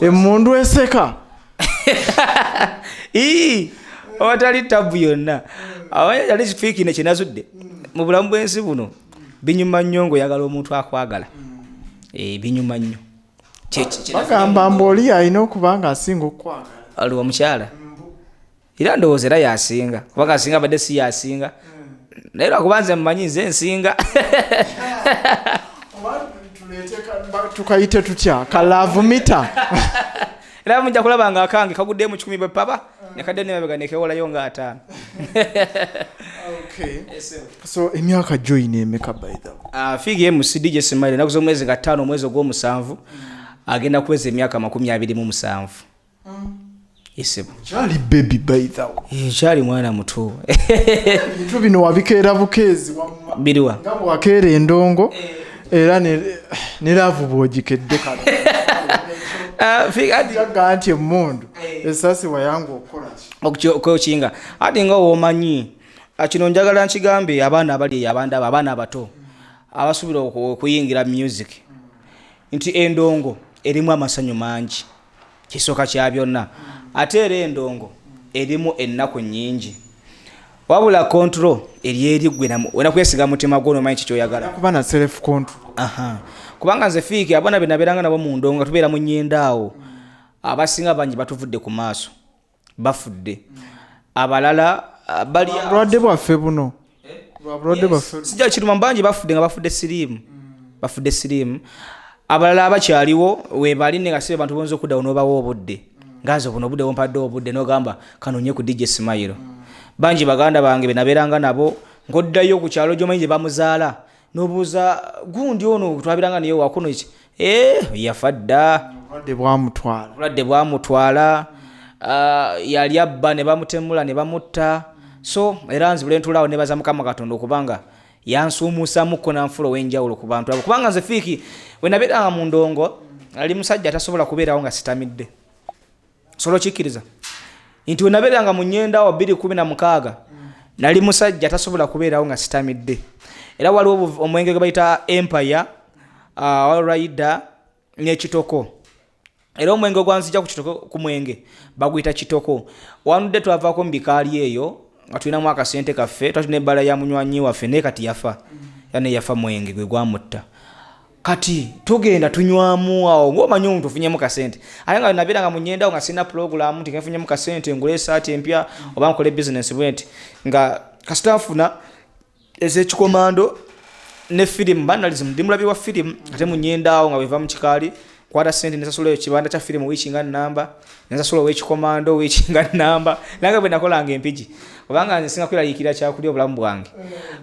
Emundu eseka. Watali tabu yonna. Awaya yali speaking ne kinazudde. Mu bulamu bwensi buno binyuma nnyo ngo yagala omuntu akwagala. Binyuma nnyo. Bagamba mboli alina okubanga asinga okwagala. Ali omukyala. Era ndowooza era yasinga. Kubanga asinga badde si yasinga. Naye lwakubanze mmanyi nze nsinga. Tukayite tutya kalavumita. Era mujja kulaba nga akange kagudde mu 10 papa nekadde ne mabega nekewolayo nga 5. Okay. So emyaka join emeka by the way. Figi MC DJ Smile nakuzo mwezi ga 5 mwezi ogw'omusanvu agenda kweza emyaka 27. Yesebo. Chali baby by the way. Chali mwana muto. Bintu bino wabikeera bukezi biriwa. Ngabo wakeera endongo era ne love bojikedde kala. Figi ganti emundu esasi wayangu okola okochinga ati nga omanyi kino njagala nkigambe abaana abali abaana abato abasubira okuyingira music nti endongo erimu amasanyu mangi kisoka kya byonna ate era endongo erimu ennaku nnyingi wabula control eri gwe wena kwesiga mutima gwo nomanyi kikyoyagala kuba na self control. Kubanga nze Fiki abana binaberanga nabo mu ndongo tubeera mu nnyendaawo abasinga bangi batuvudde ku maaso bafudde abalala bali abulwadde bwaffe buno abulwadde bwaffe sijja kiruma bangi bafudde nga bafudde sirimu abalala abakyaliwo we baline nga sibe bantu bonzo kudda onobawo obudde ngazo buno budde wompadde obudde nogamba kanonye ku DJ Smile bangi baganda bange binaberanga nabo ngoddayo ku kyalo gyomanyi bamuzaala nobuza gundi ono twabiranga niyo wakuno iki yafadda bulwadde bwamutwala yali abba ne bamutemula ne bamutta so era nzibule ntulawo ne baza Mukama Katonda okubanga yansuumuusa mukko na nfulo w'enjawulo ku bantu abo kubanga nze Fiki we nabeeranga mu ndongo ali musajja atasobola kubeerawo nga sitamidde solo kikkiriza nti we nabeeranga mu nnyenda wa 2016 nali musajja atasobola kubeerawo nga sitamidde era waliwo omwenge gwe bayita Empire Rider n'ekitoko era omwenge ogwanzija ku kitoko ku mwenge baguyita kitoko wanudde twavaako mu bikaali eyo nga tulinamu akasente kaffe twatuna ebbala ya munywanyi waffe naye kati yafa yana yafa mwenge gwe gwamutta kati tugenda tunywamu awo ng'omanyi omuntu ofunyemu kasente ate nga nabeeranga mu nnyendawo nga sirina pulogulaamu nti nfunyemu kasente ngule esaati empya oba nkole bizinesi bwenti nga kasita nfuna ez'ekikomando ne firimu banalism ndi mulabi wa firimu ate mu nnyendawo nga weva mu kikaali kwata sente nesasula ekibanda kya firimu wiikinga namba nesasula ow'ekikomando wiikinga namba nange bwe nakolanga empigi kubanga nze singa kweralikira kyakulya obulamu bwange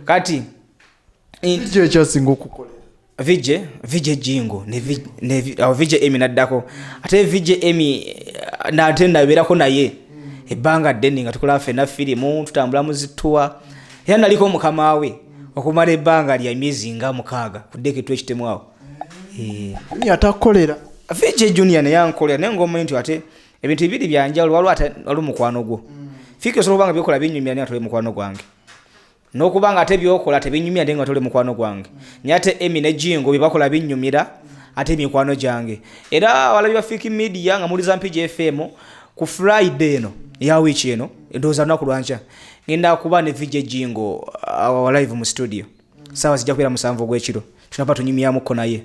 kati ekyo ekyasinga okukolera vije jingo ne vije emi naddako ate vije emi nate nabeerako naye ebbanga ddene nga tukola ffe na firimu tutambula mu zittuwa era naliko mukama we okumala ebbanga lya myezi nga 6 ku Deketu ekitemwawo yatakolera Vije Junior ne yankolera naye ng'omanyi nti ate ebintu bibiri byanjawulo waliwo mukwano gwo Fiki osobola kubanga byokola binyumira naye atole mukwano gwange n'okubanga ate byokola tebinyumira naye nga atole mukwano gwange naye ate Emi ne Jingo bye bakola binyumira ate mikwano gyange era walabi ba Fiki Media nga muliza mpiji FM ku Friday eno ya wiki eno ndowooza lunaku lwankya ngenda kuba ne Vije Jingo live mu studio sawa zijja kubeera 7 ogw'ekiro tunapa tunyumyamuko naye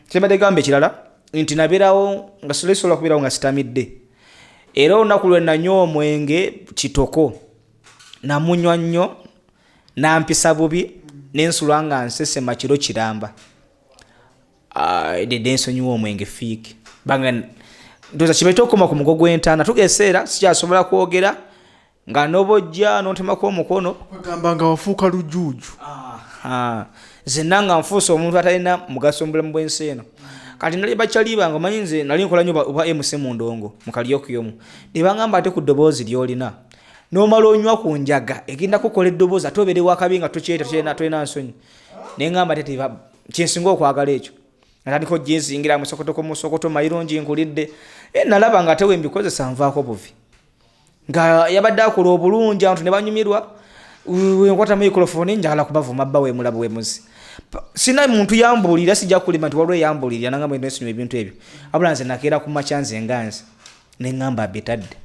kyembadde gamba ekirala nti nabeerawo nga solesobola kubeerawo nga sitamidde era olunaku lwe nanywa omwenge kitoko namunywa nnyo nampisa bubi nensula nga nsesema kiro kiramba dedde nsonyiwa omwenge Fiki banga ndoza kibaita okukoma ku mugo gw'entaana tugeseera sikyasobola kwogera nga nobojja n'ontemako omukono bagamba nga wafuuka lujuuju zenna nga nfuusa omuntu atalina mugaso mu bulamu bw'ensi eno kati nali bakyalibanga omanyi nze nali nkola nnyo oba MC mu ndongo mu kalyokuyomu ne bangamba ate ku ddoboozi ly'olina n'omala onywa ku njaga egenda kukola eddoboozi ate obeere wakabi nga tokyeta tolina nsonyi naye ngamba ate kyensinga okwagala ekyo natandika ojjensingira musokoto mayirungi nkulidde nalaba nga ate wembikozesa nvaako buvi nga yabadde akola obulungi abantu ne banyumirwa wenkwata microphone njagala kubavuma bba wemulaba wemuzi sina muntu yambulira sijja kulima nti waliwo yambulira nangamba nesinywa ebintu ebyo abula nze nakeera ku makya nze nganze neŋŋamba abetadde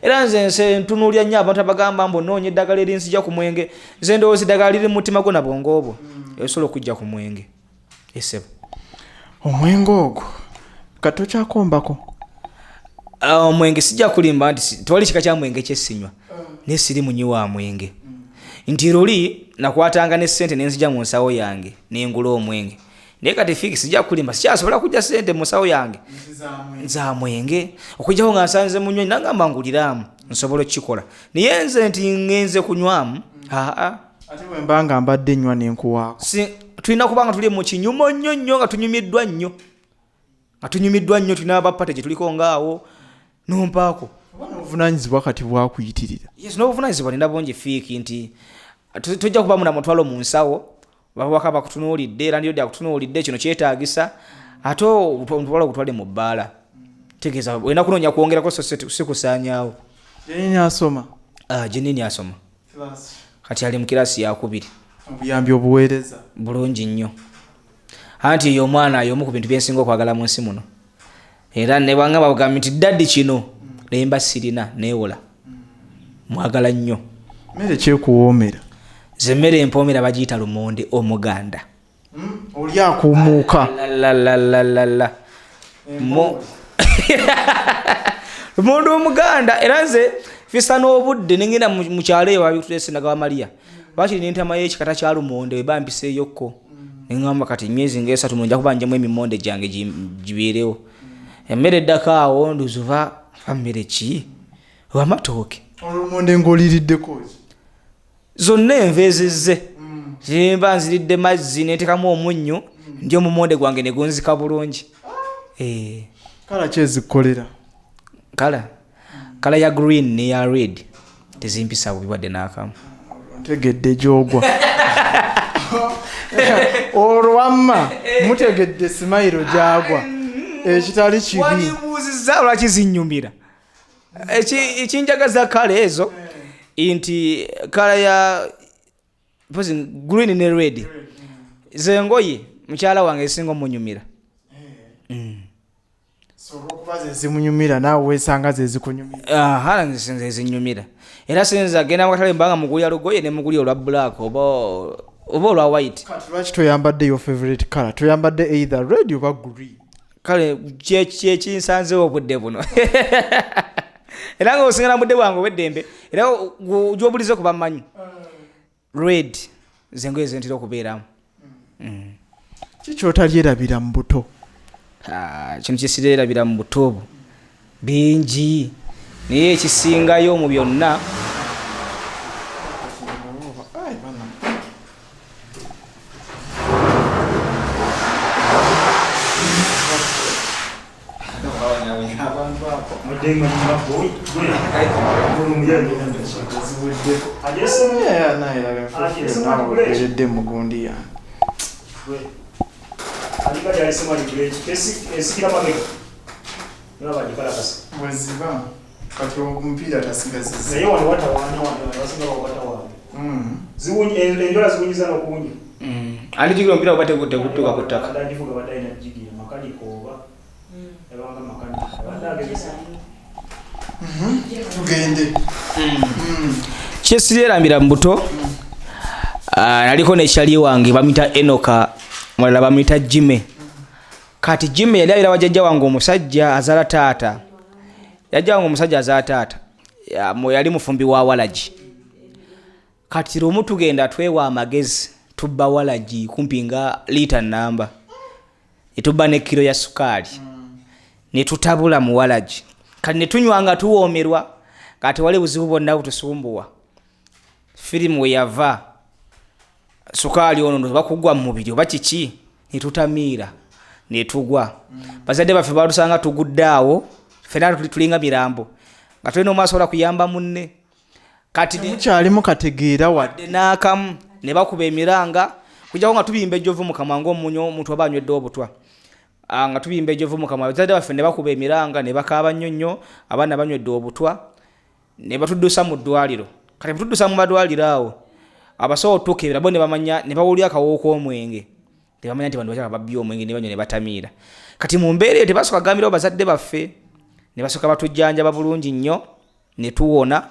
era nze ntunuulya nnyo abantu abagamba mbu noonya eddagala erinsijja ku mwenge nze ndowooza eddagala liri mu mutima gwo na bwongo obwo ebisobola okujja ku mwenge esebo omwenge ogwo kato kyakombako omwenge sijja kulimba nti tewali kika kya mwenge kyesinywa naye siri munyi wa mwenge nti luli nakwatanga ne ssente nenzija mu nsawo yange nengula omwenge naye kati fiki sijja kulimba sikyasobola kujja ssente mu nsawo yange nza mwenge okujjaho nga nsanze munywa nagamba nguliramu nsobola okukikola naye nze nti ngenze kunywamu ate bwe mba nga mbadde nnywa nenkuwaako tulina kubanga tuli mu kinyumo nnyo nga tunyumiddwa nnyo tulina abapate gye tuliko ngaawo nompaako obuvunanyizibwa kati bwakuyitirira n'obuvunanyizibwa nina bungi fiiki nti tujja kuba muna mutwalo mu nsawo babaka bakutunuulidde era ndiyo akutunuulidde kino kyetaagisa ate omutwalo ogutwale mu bbaala tegeeza olina kunoonya kwongerako sikusaanyaawo jenini asoma kati ali mu kirasi yakubiri obuyambi obuweereza bulungi nnyo anti eyo omwana y'omu ku bintu byensinga okwagala mu nsi muno era ne banga bagambye nti daddi kino nemba sirina neewola mwagala nnyo mmere kyekuwoomera ze mmere empoomera bagiyita lumonde omuganda oli akuumuuka lumonde omuganda era nze fisa n'obudde nengenda mu kyalo eyo babituleesenaga wa Maria bakiri nentama y'ekikata kya lumonde weba mpiseeyokko neŋŋamba kati myezi ng'esatu nja kuba njemu emimonde gyange gibeerewo emmere eddako awo nduzuva mmere ki w'amatooke olumonde ng'oliriddeko zonna enveezezze zemba nziridde mazzi neetekamu omunnyo ndi omumonde gwange ne gunzika bulungi kala kyezikkolera kala ya green neya red tezimpisa bubi wadde n'akamu ntegedde gyogwa olwamma mutegedde simayiro gyagwa ekitali kibi walibuuzizza lwaki zinyumira ekinjagaza kala ezo nti kala ya green ne red zengoye mukyala wange esinga omunyumira olwokuba zezimunyumira naawe wesanga zezikunyumira nze zinyumira era sinza agenda mukatale mbanga mugulya lugoye ne mugulya olwa black oba olwa white kati lwaki toyambadde your favorite color toyambadde either red oba green kale kyekinsanzewo obudde buno era nga osingana budde bwange obweddembe era gyobulize kuba mmanyi red zengoye zentera okubeeramu kikyotalyerabira mu buto kino kyesireerabira mu buto obwo bingi naye ekisingayo mu byonna edde mugundi yange bweziba kati omupiira tasigaziza enjola ziwunyiza n'okuwunya andijigira omupiira guba tegutuuka ku ttaka tugende kyesirerambira mu buto naliko nekyali wange bamuyita Enoka mulala bamuyita Jime kati Jime yali ayira wajjajja wange omusajja azaala taata yajja wange omusajja azaala taata yali mufumbi wa walagi kati lumu tugenda twewa amagezi tubba walagi kumpi nga lita namba netubba ne kilo ya sukaali netutabula mu walagi kati netunywa nga tuwoomerwa kati wali buzibu bwonna butusumbuwa firimu we yava sukaali ono ndo bakugwa mu mubiri oba kiki netutamiira netugwa bazadde baffe batusanga tugudde awo ffenna tulinga mirambo nga tulina omwasobola kuyamba munne kati mukyalimu kategeera wadde n'akamu ne bakuba emiranga kujjako nga tubimba ejjovu mu kamwa ng'omunyo omuntu aba anywedde obutwa nga tubimba ejjovu mu kamwa bazadde baffe ne bakuba emiranga ne bakaaba nnyo nnyo abaana banywedde obutwa ne batuddusa mu ddwaliro kati batuddusa mu madwaliro awo abasawo tukebera bo ne bamanya ne bawulira akawo k'omwenge tebamanya nti bantu bakyala babbi omwenge ne banywa ne batamiira kati mu mbeera eyo tebasooka gambirawo bazadde baffe ne basooka batujjanjaba bulungi nnyo ne tuwona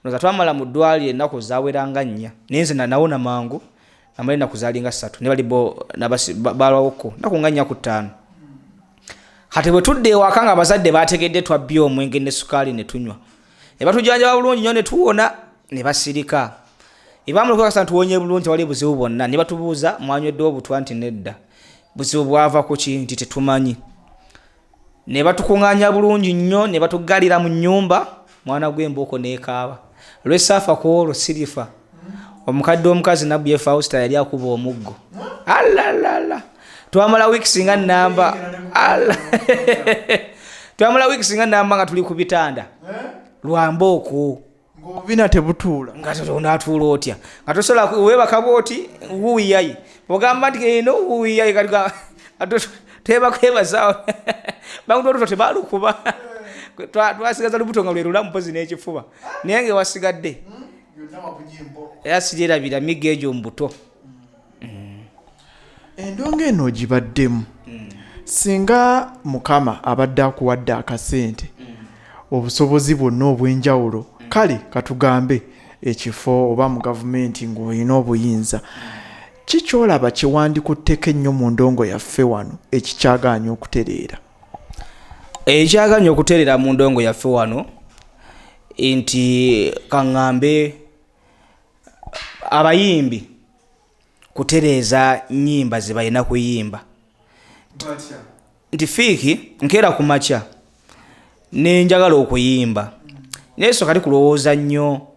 noza twamala mu ddwaliro ennaku zaaweranga 4 naye nze nawona mangu namala ennaku zaalinga 3 ne bali bo balawoko nnaku nga 4 ku 5 kati bwe tudde ewaka nga abazadde baategedde twabbi omwenge ne sukaali ne tunywa ne batujjanjaba bulungi nnyo ne tuwona ne basirika ebamulekakasa ntuwonye bulungi wali buzibu bwonna ne batubuuza mwanywedde obutwa nti nedda buzibu bwava ku ki nti tetumanyi ne batukuŋŋaanya bulungi nnyo ne batugalira mu nnyumba mwana gw'embooko neekaaba lwesaafa kwolwo sirifa omukadde omukazi nabye Fausta yali akuba omuggo alalala twamala weeks nga namba twamala weeks nga namba nga tuli ku bitanda lwambooko ng'obina tebutuula nga tonaatuula otya nga tosobola weebaka bwoti wuuyayi ogamba nti eno wuuyayi teba kwebazawo bangutoto tebalukuba twasigaza lubuto nga lwerula mpozi n'ekifuba naye nga wasigadde era sigyerabira migga egyo mbuto endonga eno ogibaddemu singa mukama abadde akuwadde akasente obusobozi bwonna obw'enjawulo kale katugambe ekifo oba mu gavumenti ng'olina obuyinza kikyolaba kyewandikutteko ennyo mu ndongo yaffe wano ekikyagaanya okutereera ekyagaanya okutereera mu ndongo yaffe wano nti kaŋŋambe abayimbi kutereeza nnyimba ze balina kuyimba nti fiiki nkeera ku makya nenjagala okuyimba naye soka ali kulowooza nnyo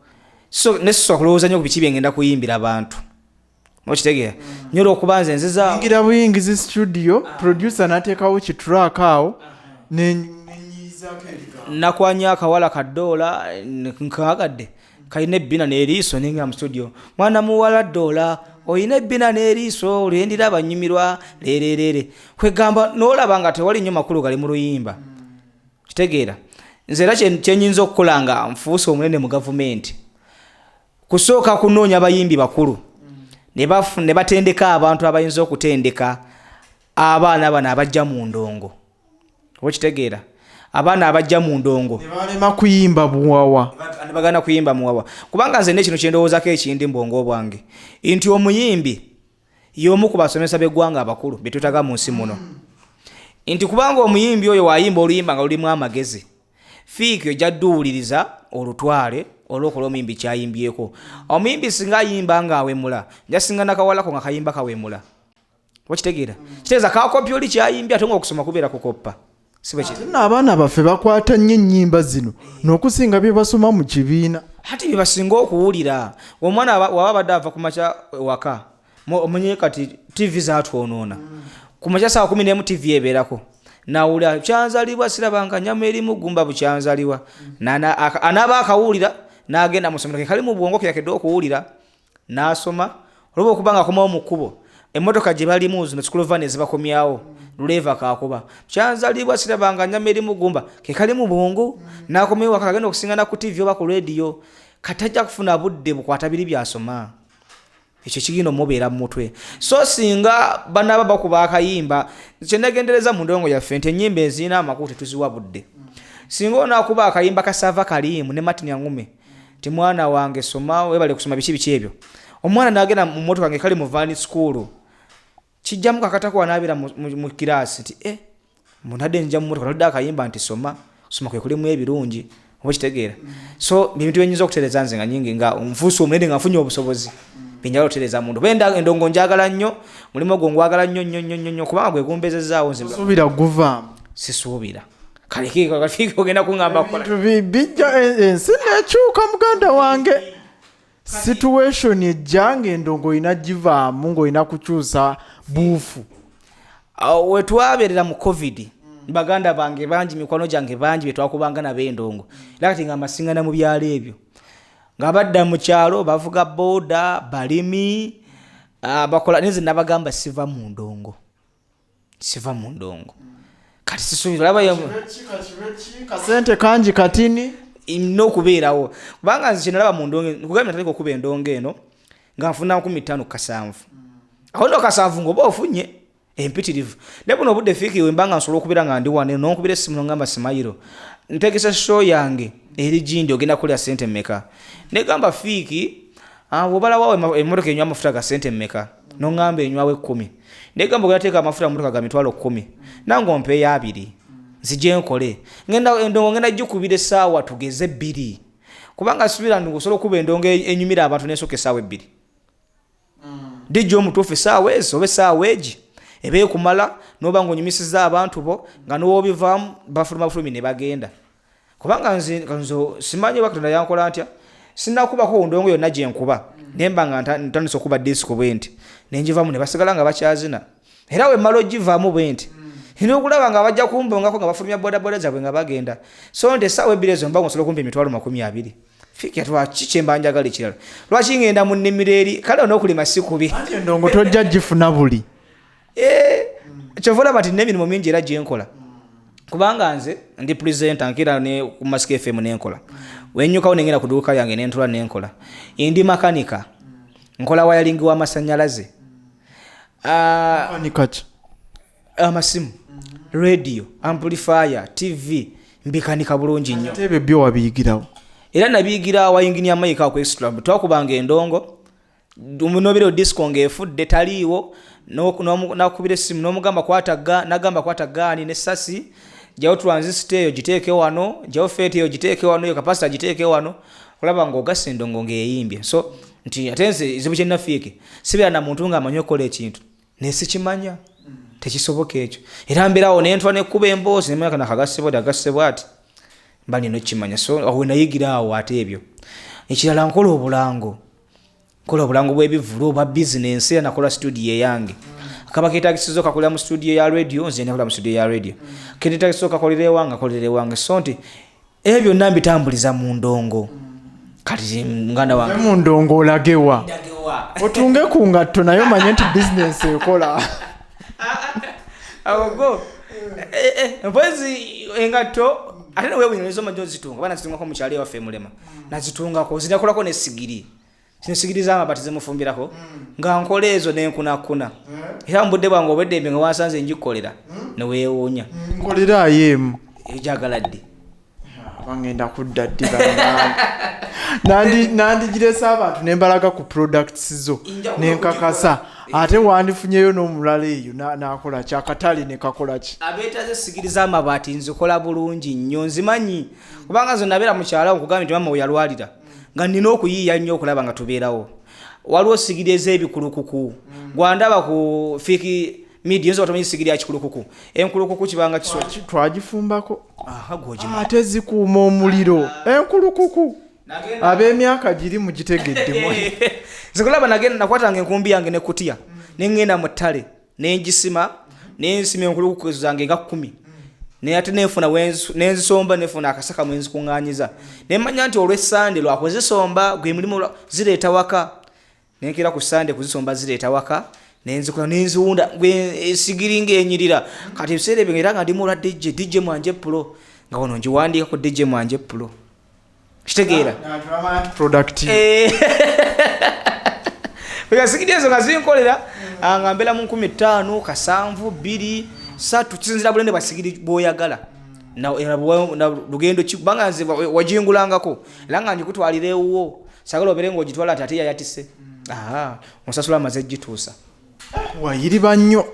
nesosoka kulowooza nnyo ku biki byengenda kuyimbira abantu okitegeera nyola okuba nze nziza ingira buyingizi studio producer n'ateekawo kitrack awo nenyizaako ebigambo nakwanya akawala kadoola nkaagadde kalina ebbina n'eriiso ningira mu studio mwana muwala doola oyina ebbina n'eriiso olwendira abanyumirwa leererere kwegamba n'olaba nga tewali nnyo makulu gali mu luyimba kitegeera nze era kyenyinza okukola nga nfuuse omunene mu gavumenti kusooka kunoonya abayimbi bakulu ne batendeka abantu abayinza okutendeka abaana bano abajja mu ndongo okitegeera abaana abajja mu ndongo nebalema kuyimba buwawa nebagana kuyimba muwawa kubanga nze nekino kyendowoozako ekindi mbwongo bwange nti omuyimbi y'omu ku basomesa b'eggwanga abakulu betwetaga mu nsi muno nti kubanga omuyimbi oyo wayimba oluyimba nga lulimu amagezi fiiki ojja dduwuliriza olutwale olwokola omuyimbi kyayimbyeko omuyimbi singa ayimba nga awemula njasinga nakawalako nga kayimba kawemula wakitegeera kitegeeza kakopya oli kyayimbye ate nga okusoma kubeera kukoppa abaana baffe bakwata nnyo ennyimba zino n'okusinga bye basoma mu kibiina ate bye basinga okuwulira omwana waba badde ava ku makya waka omenye kati tv zaatwonoona ku makya saa 11 tv ebeerako nawulira kyanzalibwa sirabanga nyama erimu gumba bukyanzalibwa anaaba akawulira n'agenda mu ssomero kali mu bwongo keyakedde okuwulira n'asoma olwoba okubanga akomawo mu kkubo emmotoka gye balimu zino sikulovani ezibakomyawo luleeva kakuba kyanzalibwa sirabanga nyama erimu gumba kekali mu bwongo n'akomewo waka kagenda okusingana ku tv oba ku rediyo katajja kufuna budde bukwata biri byasoma ekyo kigenda omubeera mu mutwe so singa banaaba bakuba akayimba kyenagendereza mu ndongo yaffe nti ennyimba ezirina amakulu tetuziwa budde singa onaakuba akayimba kasava kaliimu ne matini yangume ti mwana wange soma webale kusoma biki ebyo omwana n'agenda mu mmotoka ngekali mu vaani school kijjamu kakatako wanaabira mu kiraasi nti munadde njja mu mmotoka naludde akayimba nti soma kwe kulimu ebirungi oba kitegeera so bintu byenyinza okutereeza nze nga nyingi nga nfuusa omunene nga nfunye obusobozi binjala otereeza muntu benda endongo njagala nnyo mulimu ogwo ngwagala nnyo kubanga gwe gumbezezaawo nze suubira guvaamu sisuubira kalekiiki ogenda kuŋŋamba bijja ensi nekyuka muganda wange situation ejjanga endongo olina givaamu ng'olina kukyusa buufu wetwabeerera mu covid baganda bange bangi mikwano gyange bangi betwakubanga nabo endongo era kati nga amasingana mu byalo ebyo nga badda mu kyalo bavuga booda balimi bakola neze nabagamba siva mu ndongo kati sisuubira kasente kangi katini n'okubeerawo kubanga nze kyenalaba mu ndongo nkugambye natandika okuba endongo eno nga nfuna 5,000 kasanvu aho ndo kasanvu ngoba ofunye empitirivu ne buno budde fiki we mbanga nsobola okubira nga ndi wane nonkubira essimu ngamba Simayiro ntegesa show yange eri Gindi ogenda kulya sente mmeka ne gamba fiki wobala wawe emmotoka enywa amafuta ga sente mmeka no ngamba enywawe 10 ne gamba ogateeka amafuta mu motoka ga mitwalo 10 nango mpe ya 2 zije nkole ngenda jukubira essaawa tugeze 2 kubanga subira ndikusobola okuba endongo enyumira abantu nesoka essaawa 2 dijjo omutuufu essaawa ezo oba essaawa egi ebe kumala noba ngonyumisiza abantu bo nga nobivaamu bafuluma ne bagenda kubanga nzo simanyi Katonda yankola ntya sinakubako ndongo yonna gye nkuba nemba nga ntandise okuba disco bwenti nenjivaamu ne basigala nga bakyazina era we malo givaamu bwenti ino okulaba nga bajja kumbongako nga bafulumya bodaboda zaabwe nga bagenda so nte essaawa 2 ezo mba nsobola kumpa emitwalo 20 fiki atwa kikyemba njagala ekirala lwaki ngenda mu nnimiro eri kale onookulima si kubi ati endongo tojja gifuna buli kyova olaba nti n'emirimu mingi era gye nkola kubanga nze ndi presenter nkira ne ku Masika FM nenkola wenyukawo nengenda ku dduuka yange nentula nenkola ndi makanika nkola wayalingi w'amasannyalaze amasimu radio amplifier TV mbikanika bulungi nnyo tebe byo wabiyigirawo era nabiyigira wayinginia mayika ku extra twakubanga endongo umunobero disco ngefudde taliiwo nakubira essimu n'omugamba nagamba kwata gaani ne sasi jawo transistor eyo giteeke wano jawo fete eyo giteeke wano eyo kapasita giteeke wano olaba ng'ogasa endongo ng'eyimbye so nti ate nze ekizibu kye nnafiike sibeera na muntu ng'amanyi okukola ekintu naye sikimanya tekisoboka ekyo era mbeerawo nentwa nekkuba emboozi nemanya kana kagasebwa ati mba nina okukimanya so awo nayigira awo ate ebyo ekirala nkola obulango bw'ebivulu obwa bizinensi era nakola studio eyange akaba keetagisiza okakolera mu studio ya radio nze nakola mu studio ya radio keetagisiza okakolera ewange so nti ebyo byonna mbitambuliza mu ndongo kati muganda wange mu ndongo olagewa otunge ku ngatto naye omanye nti bizinensi ekola awogo mpozi engatto ate nawe wenyoneza omanyi ozitunga bana zitungako mu kyalo ewaffe mulema nazitungako zinakolako n'essigiri zino essigiri z'amabati zemufumbirako nga nkola ezo nenkunakuna era mu budde bwange obweddembe nga wansanze ngikolera neweewuunya nkolerayo emu ejagala ddi bangenda kudda ddi nandigiresa abantu nembalaga ku products zo nenkakasa ate wandifunyeyo n'omulala eyo nakola kyakatale nekakola ki abeetaze essigiri z'amabaati nzikola bulungi nnyo nzimanyi kubanga zo nabeera mu kyalo nkugambye nti mama weyalwalira nga nina okuyiiya nnyo okulaba nga tubeerawo waliwo essigiri ez'ebikulukuku gwandaba ku fiki media nzo watamanyi essigiri ya kikulukuku enkulukuku kibanga twagifumbako ate zikuuma omuliro enkulukuku ab'emyaka giri mugitegeddemu zikulaba nakwatanga enkumbi yange nekutiya nengenda mu ttale nengisima nensima enkulukuku zange nga 10 naye ate nenzisomba nefuna akasaka mwenzikuŋŋaanyiza nemanya nti olw'essande lwakuzisomba gwe mulimu zireeta waka nenkera ku sande kuzisomba zireeta waka nenzikola nenziwunda essigiri ng'enyirira kati ebiseera ebyo era nga ndi mulwa DJ Mwanje Pro nga wano ngiwandiika ku DJ Mwanje Pro kitegeera essigiri ezo nga zinkolera nga mbeera mu 15 kasanvu 2 3 kisinzira bulende basigiri bw'oyagala na lugendo kibanga nze wajingulangako era nga ngikutwalira ewuwo sagala obeere ng'ogitwala ati ate yayatise osasula amaze gituusa wayiriba nnyo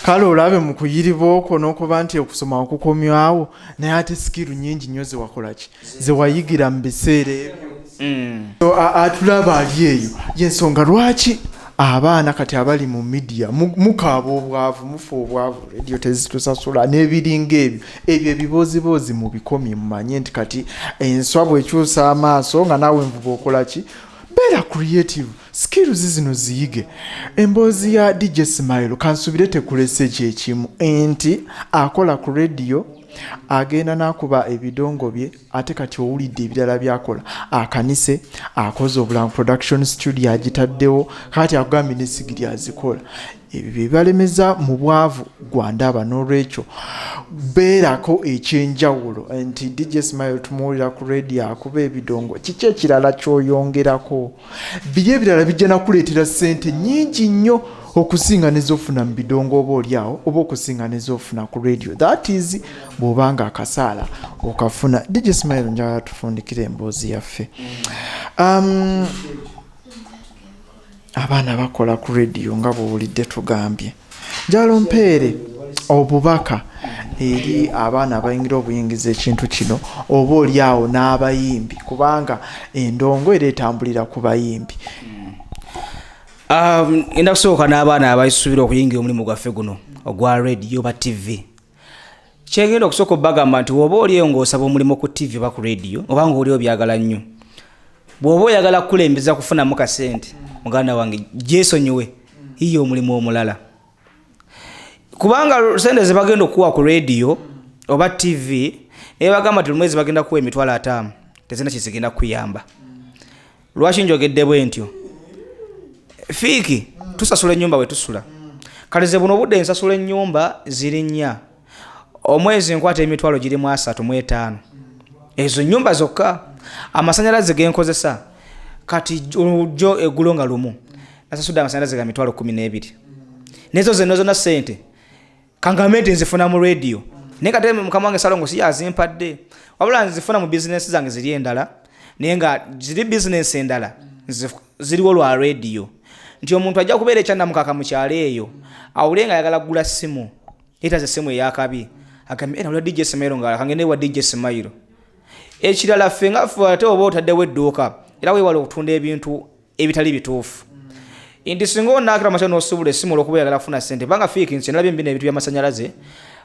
kale olabe mu kuyiriba okwo n'okuba nti okusoma okukomyawo naye ate sikiru nyingi nnyo zewakolaki zewayigira mu biseera ebyo atulaba ali eyo yensonga lwaki abaana kati abali mu media mukaaba obwavu mufa obwavu radio tezitusasula n'ebiringa ebyo ebibozibozi mu bikomye mumanye nti kati enswa bwekyusa amaaso nga naawe envuba okolaki beera creative skills zino ziyige emboozi ya DJ Smile kansubire tekulese kyekimu enti akola ku radio agenda nakuba ebidongo bye ate kati owulidde ebirala byakola akanise akoze obulangu production studio agitaddewo kati akugambye n'essigiri azikola ebyo bibalemeza mu bwavu gwandaba n'olwekyo beerako ekyenjawulo nti DJ Smile tumuwulira ku radio akuba ebidongo kiki ekirala ky'oyongerako biri ebirala bijja nakuleetera ssente nnyingi nnyo okusinga nezofuna mu bidongo oba oliawo oba okusinga nezofuna ku radio that is bw'obanga akasaala okafuna. DJ Smile njagala tufundikira emboozi yaffe. Abaana bakola ku radio nga bw'owulidde tugambye njagala ompeere obubaka eri abaana abayingira obuyingiza ekintu kino oba oliawo n'abayimbi kubanga endongo era etambulira ku bayimbi. Enda kusooka n'abaana abayisuubira okuyingira omulimu gwaffe guno ogwa radio ba TV. Kyegenda okusooka obbagamba nti bw'oba oliyo ng'osaba omulimu ku TV oba ku radio oba ng'oliyo byagala nnyo bw'oba oyagala kukulembeza kufunamu kasente muganda wange gyesonyiwe yiyo omulimu omulala kubanga sente ze bagenda okuwa ku radio oba TV naye bagamba nti omwezi bagenda kuwa emitwalo 5 tezina kizigenda kuyamba. Lwaki njogedde bwe ntyo? Fiiki tusasula ennyumba bwe tusula kale ze buno budde nsasula ennyumba ziri 4 omwezi nkwata emitwalo giri mu 3 mu 5 ezo nyumba zokka amasanyalaze genkozesa kati jo eggulo nga lumu nasasudde amasanyalaze ga mitwalo 12 nezo zonna sente kangamete nzifuna mu radio naye kate mukama wange Salongo si yazimpadde wabula nzifuna mu business zange ziri endala naye nga ziri business endala ziriwo lwa radio nti omuntu ajja kubeera ekyannamukaka mu kyalo eyo awulenga ayagala kugula simu etaze simu eyakabi agambye era olwa DJ Smile nga kangende wa DJ Smile ekirala ffe nga ffe ate oba otaddewo edduuka era weewala okutunda ebintu ebitali bituufu nti singa onaakira amasanyalaze n'osubula essimu olw'okuba oyagala kufuna ssente banga fiiki nti nalabye mbino ebintu by'amasanyalaze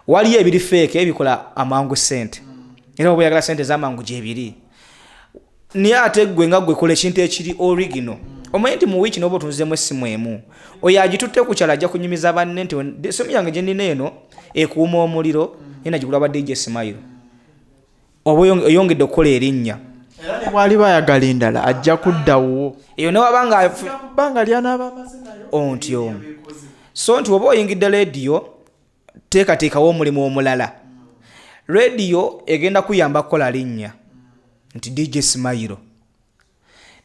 waliyo ebiri feeke ebikola amangu ssente era oba oyagala ssente z'amangu gyebiri naye ate gwe nga gwe kola ekintu ekiri original omanyi nti mu wiiki n'oba otunzizemu essimu emu oyo agitutte ku kyalo ajja kunyumiza banne nti essimu yange gye nnina eno ekuuma omuliro naye nagigula ba DJ Smile oba oyongedde okukola erinnya era ne bwali bayagala endala ajja kuddawo eyo newabanga bbanga lyanaaba amazinayo ontyo so nti oba oyingidde radio teekateekawo omulimu omulala radio egenda kuyamba kukola linnya nti DJ Smile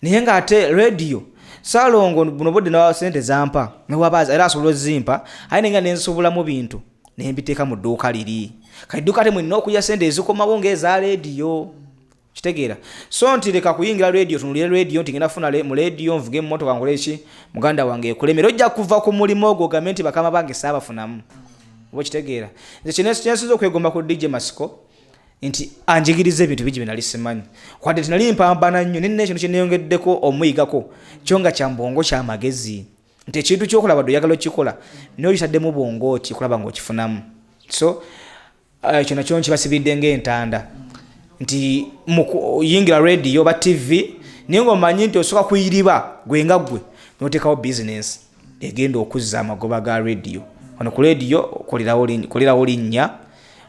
naye ng'ate radio Salongo buno budde na sente zampa newabaza era asobola zimpa ayi nenga nensobolamu bintu nembiteeka mu dduuka liri kaiduka ate mwina okuya sente ezikomawo ng'eza radio kitegeera so nti leka kuyingira radio tunulire radio nti ngenda funa mu radio nvuge mmotoka ngole ki muganda wange ekulemera ojja kuva ku mulimo ogwo ogambe nti bakama bange saabafunamu oba kitegeera nze kinesizo okwegomba ku DJ Masiko nti anjigirize ebintu bigi binali simanyi kwadde tinali mpambana nnyo nina ekintu kyeneyongeddeko omuyigako kyonga kya mbongo kya magezi nti ekintu kyokola badde oyagala okikola n'oyitaddemu bwongo ki kulaba ng'okifunamu so ekyo nakyo nkibasibidde ng'entanda nti yingira radio ba TV naye ng'omanyi nti osooka kuyiriba gwe nga gwe n'oteekawo business egenda okuzza amagoba ga radio wano ku radio kolerawo linnya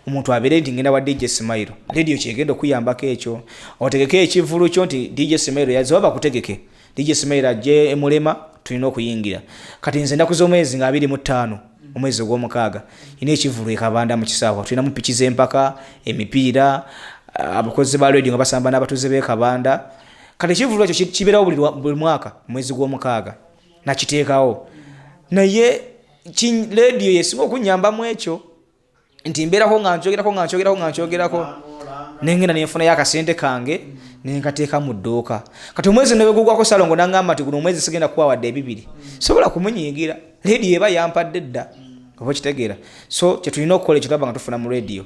omuntu abeere nti ngenda wa DJ Smile radio kyegenda okuyambako ekyo otegeke ekivulu kyo nti DJ Smile yazaba bakutegeke DJ Smile ajje emulema tulina okuyingira kati nze ndakuza omwezi nga 25 omwezi gw'omukaaga ine ekivulu ekabanda mu kisaawa tulina mu pichi z'empaka emipiira abakozi ba radio nga basamba n'abatuze b'ekabanda kati ekivulu ekyo kibeerawo buli mwaka omwezi gw'omukaaga nakiteekawo naye radio yesinga okunyambamu ekyo nti mbeerako nga nchogerako nengenda nenfunayo akasente kange nenkateeka mu dduuka kati omwezi nebegugwako Salongo nangamba nti guno omwezi sigenda kuwa wadde 2 sobola kumunyiigira radio eba yampadde dda oba kitegeera so kyetulina okukola ekyo tulaba nga tufuna mu radio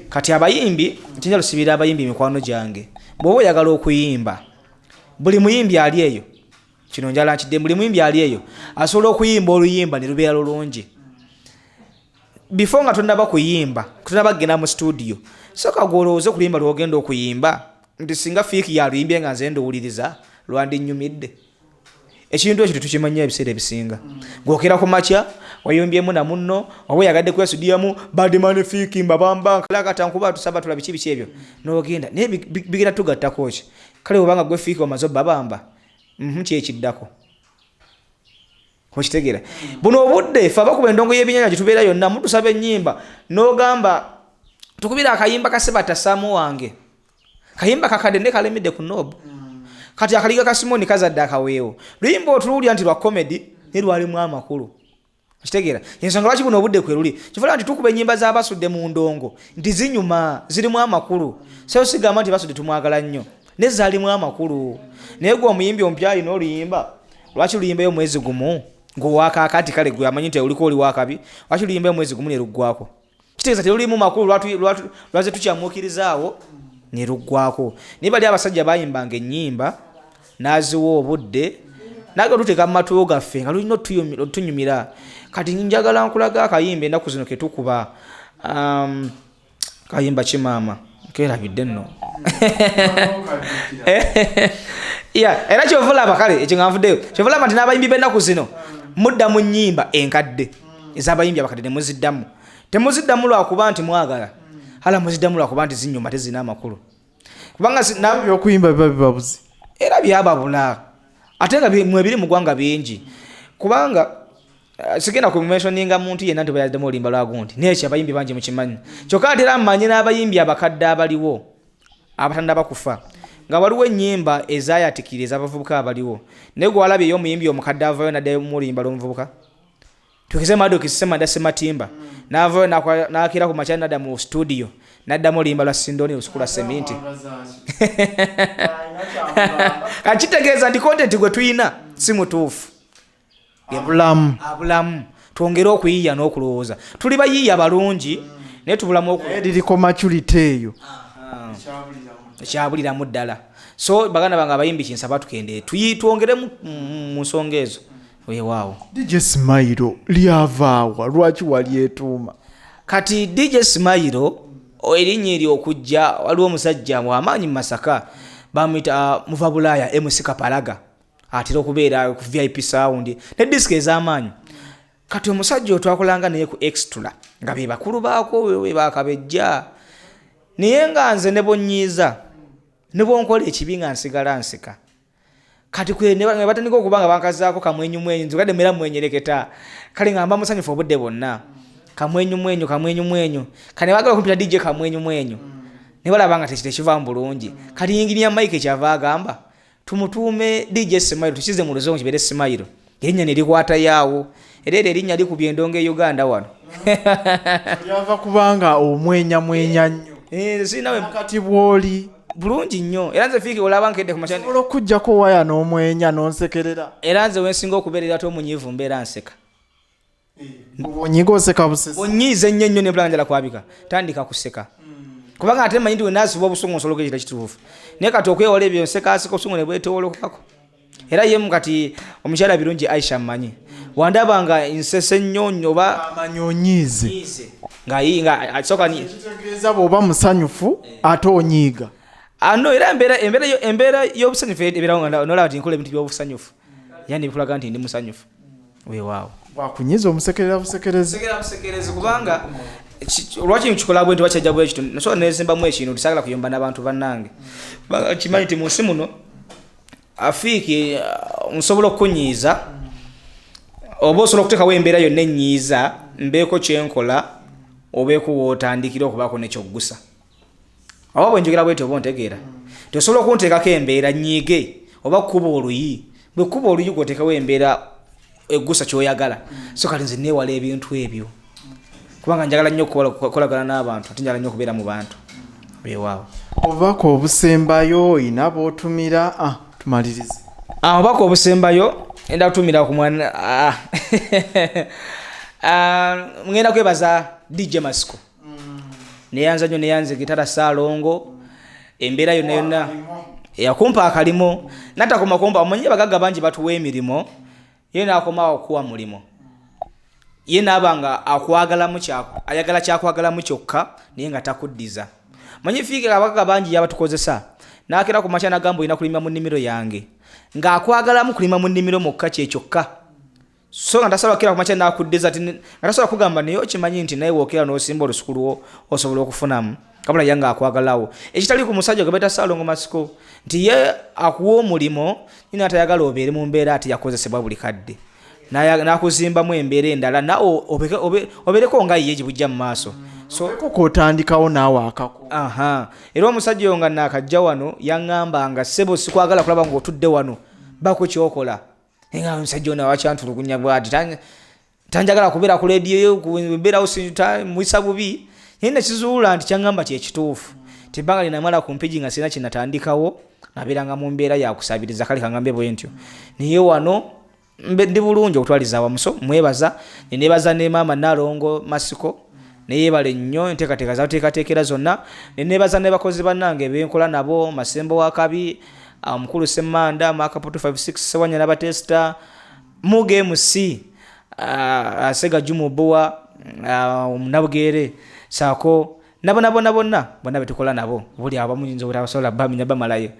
kati abayimbi ntinja lusibira abayimbi mikwano gyange bw'oba oyagala okuyimba buli muyimbi ali eyo kino njala nkidde buli muyimbi ali eyo asobola okuyimba oluyimba ne lubeera lulungi before nga tunaba kuyimba tunaba genda mu studio soka golooze kulimba lwogenda okuyimba nti singa fiiki ya luyimbye nga nze ndowuliriza lwandi nnyumidde ekintu ekyo tukimanya ebiseera ebisinga gwokera ku makya wayombyemu na munno oba yagadde kwestudiyamu badimani fiiki mbabamba kalakata nkuba tusaba tula biki ebyo n'ogenda naye bigenda tugattako ki kale obanga gwe fiiki omaze babamba kyekiddako okitegeera buno obudde fe abakuba endongo y'ebyennyanja gye tubeera yonna mutusaba ennyimba n'ogamba tukubira akayimba kasebata Saamu wange kayimba kakadde ne kalemedde ku noobu kati akaliga ka Simoni kazadde akaweewo luyimba otuluwulira nti lwa comedy ne lwalimu amakulu okitegeera ensonga lwaki buno obudde kwe luli kifuula nti tukuba ennyimba z'abasudde mu ndongo nti zinyuma zirimu amakulu so sigamba nti basudde tumwagala nnyo ne zaalimu amakulu naye gwe omuyimbi omupya alina oluyimba lwaki luyimbayo omwezi gumu ng'owaakaakati kale gwe amanyi nti oliko oli wakabi lwaki luyimbayo omwezi gumu ne luggwako kitegeeza terulimu makulu lwaze tukyamuukirizaawo ne luggwako naye bali abasajja bayimbanga ennyimba n'aziwa obudde naga tuteeka mu matuwo gaffe nga lulina otunyumira kati njagala nkulaga akayimba ennaku zino ke tukuba kayimba kimaama kerabidde nno era kyovulaba kale ekyo nga nvuddeyo kyovulaba nti n'abayimbi b'ennaku zino mudda mu nnyimba enkadde ez'abayimbi abakadde temuziddamu lwakuba nti mwagala hala muziddamu lwakuba nti zinyuma tezina amakulu kubanga byokuyimba biba bibabuzi era byababula ate nga mwebiri mu ggwanga bingi kubanga sigenda kumentioninga muntu yenna nti bayaddemu olimba lwagundi nekyo abayimbi bangi mukimanyi kyokka ate era mmanyi n'abayimbi abakadde abaliwo abatanda bakufa nga waliwo ennyimba ezayatikira ez'abavubuka abaliwo naye gwe walabye ey'omuyimbi omukadde avayo n'addayo mu olimba lw'omuvubuka tukise Madoki Semada Sematimba n'avayo n'akira ku makyali n'adda mu studio n'addamu olimba lwa Sindoni lusukula seminti akitegeeza nti content gwe tuyina si mutuufu abulamu twongere okuyiiya n'okulowooza tuli bayiiya balungi naye tubulamu liriko maturity eyo ekyabuliramu ddala so baganda bange abayimbi kinsaba tukende twongere mu nsonga ezo weewaawo DJ Smile lyavaawa lwaki walyetuuma kati DJ Smile erinnya eryokujja waliwo omusajja w'amaanyi mu Masaka bamuyita muva bulaaya MC Kapalaga atera okubeera ku VIP sound ne disiki ez'amaanyi kati omusajja otwakolanga naye ku extra nga be bakulu baako we bakabejja naye nga nze ne bonyiiza ne bonkola ekibi nga nsigala nsika kati kwe ne batandika okubanga bankazaako kamwenyumwenyu nzikadde mera mwenyereketa kale ngamba musanyufu obudde bonna kamwenyumwenyu kane bagala kumpita DJ kamwenyumwenyu ne balabanga tekivaamu bulungi kati yinginiya Mike kyava agamba tumutuume DJ Smile tukize mu luzongo kibeere Smile erinnya ne likwata yaawo era erinnya likubye endongo e Uganda wano lyava kubanga omwenya nnyo sinawe kati bwoli bulungi nnyo era nze fiiki olaba nkedde ku machani okujjako waya n'omwenya n'onsekerera era nze wensinga okubeerera ate omunyiivu mbeera nseka onyiga oseka busesi onyiize nnyo ne mpulanga njala kwabika tandika kuseka kubanga ate manyi nti wenaasiba obusungu nsoloka ekita kituufu naye kati okwewola ebyo nsekaaseka obusungu ne bwetewolokako era ye kati omukyala birungi Aisha mmanyi wandaba nga nsese nnyo oba amanyi onyiize nga soka ni kitegeeza bw'oba musanyufu ate onyiiga ano era embeera y'obusanyufu ebeerawo nolaba nti nkola ebintu by'obusanyufu yani bikulaga nti ndi musanyufu weewaawo wakunyiza omusekerera busekerezi kubanga lwaki nkikola bwe nti wakyajja bwe ekito nasobola nezimbamu ekintu tisagala kuyomba n'abantu bannange kimanyi nti mu nsi muno afiiki nsobola okukunyiiza oba osobola okuteekawo embeera yonna ennyiiza mbeeko kyenkola obeeko wootandikira okubaako nekyoggusa oba bwe njogera bwetyo oba ontegeera tosobola okunteekako embeera nyiige oba kukuba oluyi bwe kukuba oluyi gwoteekawo embeera eggusa kyoyagala so kale nze neewala ebintu ebyo kubanga njagala nnyo okukolagana n'abantu ate njagala nnyo okubeera mu bantu weewaawo obubaka obusembayo oyina bw'otumira tumalirize obubaka obusembayo enda kutumira ku mwana ngenda kwebaza DJ Masiko neyanza nnyo neyanze gitara Saalongo embeera yonna yonna yakumpa akalimo natakoma kumpa omanyi abagagga bangi batuwa emirimu ye n'akomawo okuwa mulimo ye n'abanga ayagala kyakwagalamu kyokka naye nga takuddiza manyi fiike abagagga bangi yabatukozesa n'akera ku makya n'agamba olina kulima mu nnimiro yange ng'akwagalamu kulima mu nnimiro mokka kyekyokka so nga tasobola kukera ku makya n'akuddiza nga tasobola kugamba naye okimanyi nti naye wookera n'osimba olusuku lwo osobola okufunamu kabula ye ng'akwagalawo ekitali ku musajja gwe beta Saalongo Masiko nti ye akuwa omulimo nyina atayagala obeere mu mbeera ati yakozesebwa buli kadde nakuzimbamu embeera endala nawe obereko nga ye gibujja mu maaso so kotandikawo naawe akako era omusajja oyo nga naakajja wano yaŋŋamba nga ssebo sikwagala kulaba ng'otudde wano bako kyokola nga omusajja ono awakyantulugunya bwati tanjagala kubeera ku lediyo mbeerawo mwisa bubi naye nakizuula nti kyaŋŋamba kyekituufu tibbanga linamala ku mpigi nga sirina kinatandikawo nabeeranga mu mbeera yakusabiriza kale kaŋŋambe bwe ntyo naye wano ndi bulungi okutwaliza awamuso mwebaza neneebaza ne maama Nalongo Masiko neyeebala nnyo enteekateeka zateekateekera zonna neneebaza ne bakozi bannange benkola nabo Masembo Wakabi omukulu Semmanda Makaputu 56 Sewanya n'abatesta Muge MC Sega Jumubuwa Nabugere Sako nabona bonna betukola nabo buli abamuyinza obutabasobola baminya bamalayo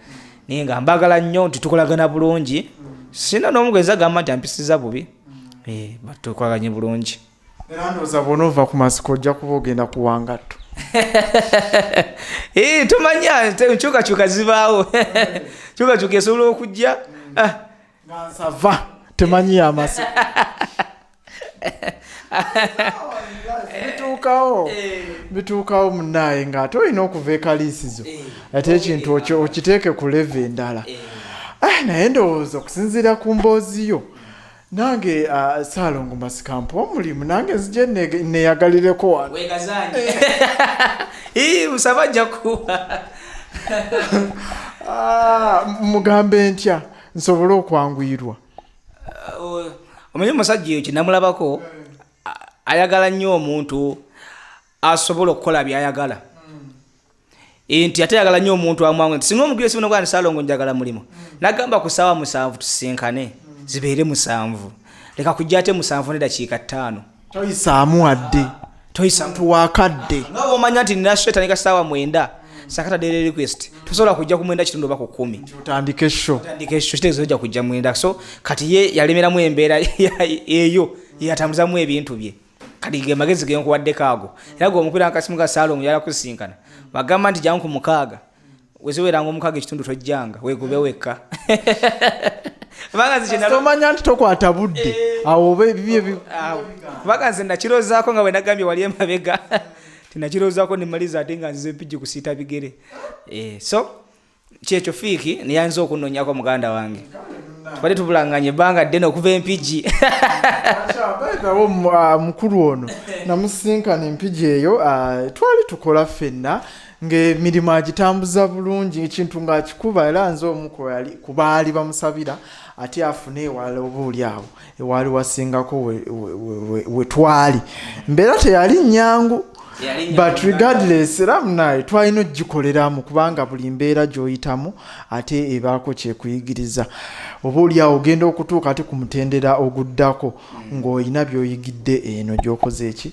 naye nga mbagala nnyo nti tukolagana bulungi sina n'omugeza gamba nti ampisiza bubi batukolaganye bulungi era ndowooza bw'onoova ku Masiko ojja kuba ogenda kuwangatto tumanya nkyukakyuka zibaawo kyukakyuka esobola okujja nga nsava temanyi Amasiko bituukawo munnaye ng'ate olina okuva ekaliisizo ate ekintu okiteeke ku leve endala naye ndowooza okusinziira ku mboozi yo nange Saalongo Masikampo omulimu nange nzije neyagalireko wano musaba jja kuwa mugambe ntya nsobole okwanguyirwa omanyi omusajja eyo kinamulabako ayagala nnyo omuntu asobola okukola byayagala nti atayagala nnyo omuntu amwangu nti singa omugire sibona gwani Saalongo njagala mulimu nagamba ku ssaawa 7 tusinkane zibeere 7 leka kujja ate 7 n'eddakiika 5 toyisaamu wadde toyisantu wakadde nga omanya nti nina shetanika ssaawa 9 sakata daily request tusobola kujja ku 9 kitundu oba ku 10 otandike show kitegeeza ojja kujja 9 so kati ye yalemeramu embeera eyo yatambuzamu ebintu bye kati ge magezi ge nkuwaddeko ago era gwe omukulu akasimu ka Saalongo yala kusinkana bagamba nti jangu mukaaga weziweranga omukaaga ekitundu tojjanga wegube wekka tomanya nti tokwata budde awo oba ebibye kubanga nze nakirozaako nga bwe nagambye wali emabega tinakirozaako nemaliza ate nga nzize empigi kusiita bigere so kyekyo fiiki neyanza okunnonyako muganda wange tubadde tubulanganye ebbanga ddene okuva empigi baitawo mukulu ono namusinkana empigi eyo twali tukola ffenna ng'emirimu agitambuza bulungi ekintu ng'akikuba era nze omu ku baali bamusabira ate afune ewala obuuli awo ewaali wasingako we twali mbeera teyali nnyangu but regardless era munaye twalina ogikoleramu kubanga buli mbeera gy'oyitamu ate ebaako kyekuyigiriza obuuli awo ogenda okutuuka ate ku mutendera oguddako ng'olina by'oyigidde eno gy'okoze eki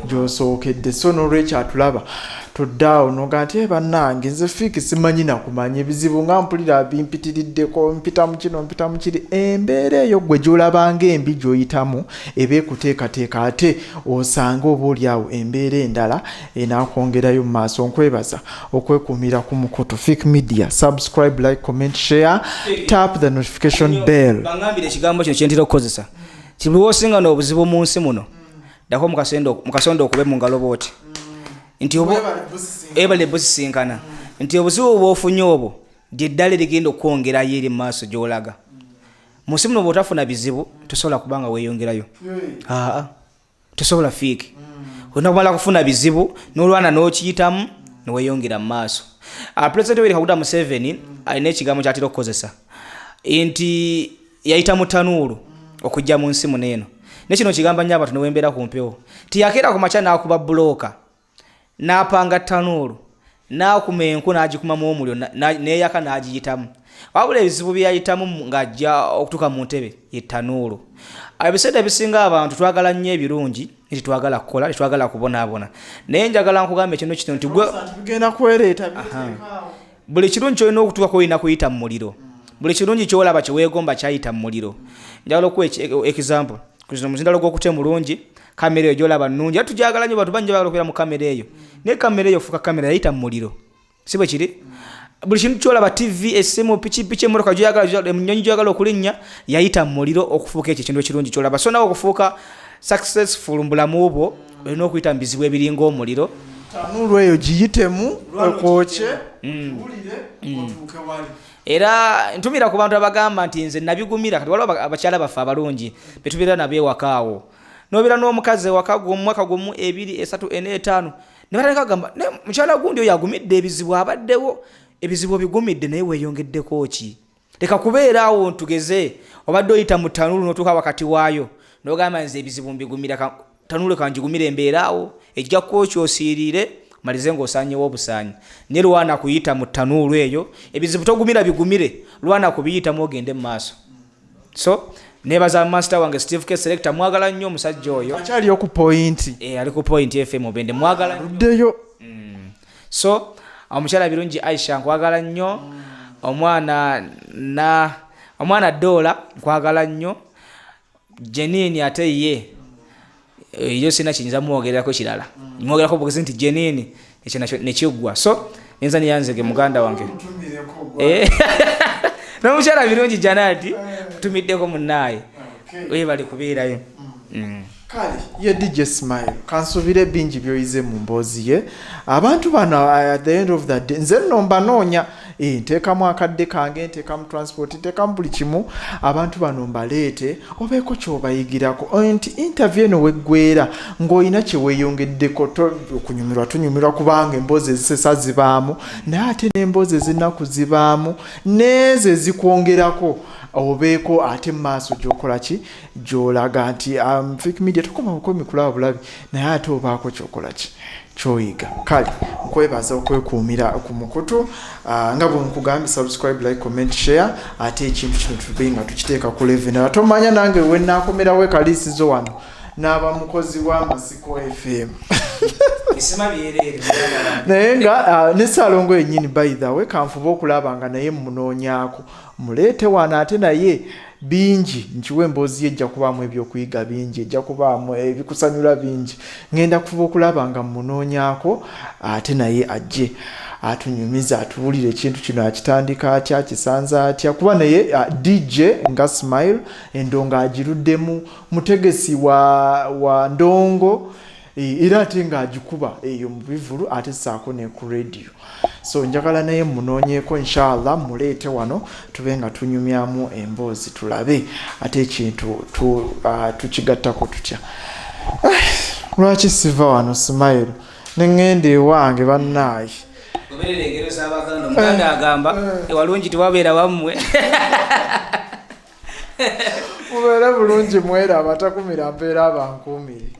gy'osookedde so n'olwekyo atulaba toddaawo noga nti bannange nze fiiki simanyi nakumanya ebizibu nga mpulira bimpitiriddeko mpita mu kino mpita mu kiri embeera eyo gwe gy'olabanga embi gy'oyitamu eba ekuteekateeka ate osanga obaoliawo embeera endala enaakwongerayo mu maaso nkwebaza okwekuumira ku mukutu Fiik Media subscribe like comment share tap the notification bell bangambira ekigambo kino kyentera okukozesa kibuliwo osinga n'obuzibu mu nsi muno dako mukasondo okube mu ngalo booti nti obo ebale busisinkana nti obuzibu bw'ofunye obwo lyeddala ligenda okwongerayo eri mu maaso gy'olaga mu nsi muno bw'otafuna bizibu tosobola kubanga weeyongerayo tosobola fiiki olina kumala kufuna bizibu n'olwana n'okiyitamu neweeyongera mu maaso Pulezidenti Yoweri Kaguta Museveni alina ekigambo ky'atera okukozesa nti yayita mu ttanuulu okujja mu nsi muno eno nekino kigamba nnyo abantu newembeera ku mpewo tiyakeera ku makya n'akuba bulooka n'apanga ttanuulu n'akuma enku n'agikumamu omuliro n'eyaka n'agiyitamu wabula ebizibu bye yayitamu ng'ajja okutuuka mu ntebe yettanuulu ebiseera ebisinga abantu twagala nnyo ebirungi nti twagala kukola tetwagala kubonaabona naye njagala nkugamba ekino kino nti tugenda kwereeta buli kirungi kyolina okutuukako olina kuyita mu muliro buli kirungi kyolaba kyeweegomba kyayita mu muliro njagala okuwa example kuzino muzindalo gw'okutema mulungi kamera eyo gyolaba nnungi ate tugyagala nnyo bantu bangi bagala okubeera mu kamera eyo naye kamera eyo fuka kamera yayita mu muliro si bwe kiri buli kintu kyolaba TV essimu pikipiki emmotoka gyoyagala ennyonyi gyoyagala okulinnya yayita mu muliro okufuuka ekyo ekintu ekirungi kyolaba so nawe okufuuka successful mu bulamu bwo olina okuyita mu bizibu ebiringa omuliro tanuulu eyo giyitemu okwokye kiwulire otuuke wali era ntumira ku bantu abagamba nti nze nabigumira kati waliwo abakyala baffe abalungi betubeera nabo ewakaawo nobeera n'omukazi ewaka gwomu mwaka gumu 2 3 4 5 ne batandika kugamba mukyala gundi oyo agumidde ebizibu abaddewo ebizibu bigumidde naye weeyongeddeko ki leka kubeera awo ntugeze obadde oyita mu tanuulu n'otuuka wakati waayo n'ogamba nze ebizibu mbigumira tanuulu kanjigumira embeera awo ejja kwokyosiiriire malize ng'osaanyewo obusaanyi naye lwana kuyita mu tanuulu eyo ebizibu togumira bigumire lwana kubiyitamu ogende mu maaso so nebaza master wange Steve K selector mwagala nnyo omusajja oyo akyali ku point ali ku point FM obende mwagala ruddeyo so omukyala birungi Aisha nkwagala nnyo omwana Dola nkwagala nnyo Jenini ate ye iyo sina kinza muogerako kirala muogerako bugezi nti Jenini ekyo nekiggwa so nenza niyanzege muganda wange n'omukyala birungi Janati tumiddeko munnaye we bali kubeerayo kale ye DJ Smile kansubire bingi byoyize mu mboozi ye abantu bano at the end of the day nze nomba noonya nteekamu akadde kange nteekamu transport nteekamu buli kimu abantu bano mbaleete obeeko kyobayigirako nti interview eno weggwera ng'olina kyeweeyongeddeko tunyumirwa kubanga emboozi ezisesa zibaamu naye ate n'emboozi ezinaku zibaamu neezo ezikwongerako obeeko ate maaso gyokola ki gyolaga nti Fake Media tukoma bukomi kulaba bulabi naye ate obaako kyokola ki kyoyiga kale nkwebaza okwekuumira ku mukutu nga bwe nkugambye subscribe like comment share ate ekintu kino tube nga tukiteeka ku level tomanya nange we naakomerawo ekaliisizo wano n'aba mukozi wa Masiko FM naye nga ne Salongo yennyini by the way kanfuba okulaba nga naye munoonyaako muleete wano ate naye bingi nkiwa emboozi ejja kubaamu ebyokuyiga bingi ejja kubaamu ebikusanyula bingi ngenda kufuba okulaba nga munoonyaako ate naye ajje atunyumiza atuwulire ekintu kino akitandika atya akisanza atya kuba naye DJ nga Smile endongo agiruddemu mutegesi wa ndongo era ate ng'agikuba eyo mu bivulu ate saako ne ku radio so njagala naye munoonyeeko inshallah muleete wano tube nga tunyumyamu emboozi tulabe ate ekintu tukigattako tutya lwaki siva wano Smile neŋŋenda ewange bannaayi goberera engero z'abaganda omuganda agamba ewalungi tiwabeera wammwe mubeere bulungi mwera abatakumira mpeera abankuumire